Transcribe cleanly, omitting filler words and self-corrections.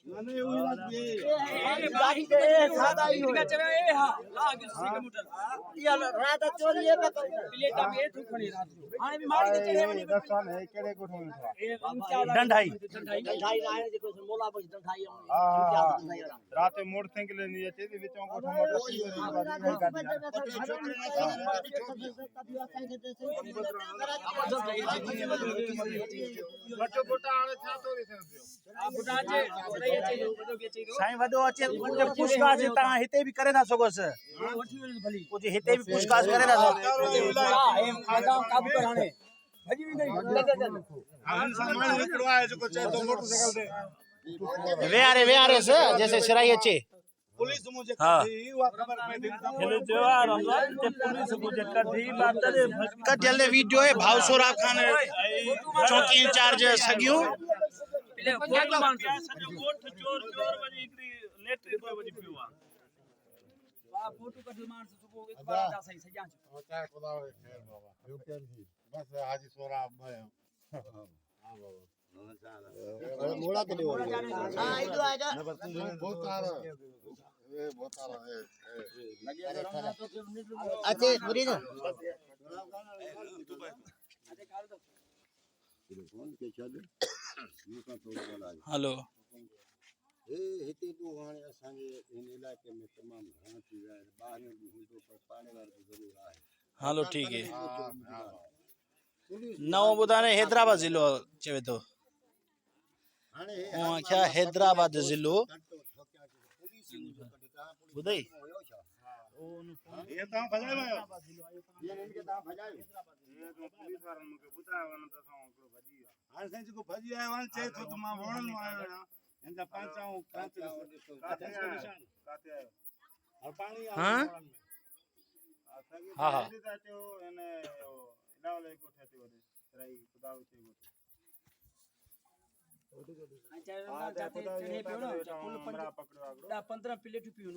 મને એવું લાગે એ બાકી છે એ સાદા ઈ હોય ચવે એ હા લાગ કિલોમીટર ઈ રાત ચોરી એ બક પ્લેટ અમે એ થુખણી રાત આને भी मारी चढ़े वनी दसान है केड़े कोठो में था डंडाई डंडाई लाए जे को मोला पर डंडाई रात मोटरसाइकिल नहीं आते थी विचों कोठो मोटर गोटा आले था तो आ बुटा जे बडो बेचे साईं वडो अचे कुझु पुछताछ तव्हां हिते बि करे था सघो सर वठी वञ भली कुझु हिते बि पुछताछ करे था सघो हां ए आदा काबू कर हाने भजी भी नहीं हम सामान निकलो आए जो चाहे तो मोटरसाइकिल दे वे आ रहे सर जैसे सिराई अचे पुलिस मुझे हाँ। कभी हुआ खबर पे दिन था हिन जवार जे पुलिस मुझे कढी बादल कटियल वीडियो है भावसोरा खान चौकी इंचार्ज सगियो पहले फोटो मान सजो गोठ चोर चोर वजी हिकड़ी लेटरी पे वजी पियो आ वाह फोटो कढल मान सुबह एक बार दा सही सजा होता है खुदा के खैर बाबा यो क्या थी बस हाजी सोरा मैं हां बाबा मोड़ा के लिए हां इधर आ जा बहुत आ रहा ये बहुत आ रहा है अच्छे पूरी ना हेलो हे हिते तो हाणे असांजे हिन इलाइक़े में तमामु घणा थी विया आहिनि ॿाहिरि बि हूंदो पर पाणे वारो बि ज़रूरु आहे हेलो ठीक है नओं ॿुधाने हैदराबाद ज़िलो चवे थो हाणे क्या हैदराबाद ज़िलो ॿुधई ये ता भजाए आयो ये इनके तव्हां भॼायो ये तो पुलिस वारन मूंखे ॿुधायो वञो त असां हिकिड़ो भॼी विया हाणे साईं जेको भॼी आयो आहे चए थो त मां वणन मां आयो आहियां हिन जा पंचाऊं काथे आयो और पाणी हाँ? हाँ, हाँ। अचो इन इलावले कोठे ते वरी सराई खुदा उचे चढ़े पियो ना पुल 15 प्लेट पियो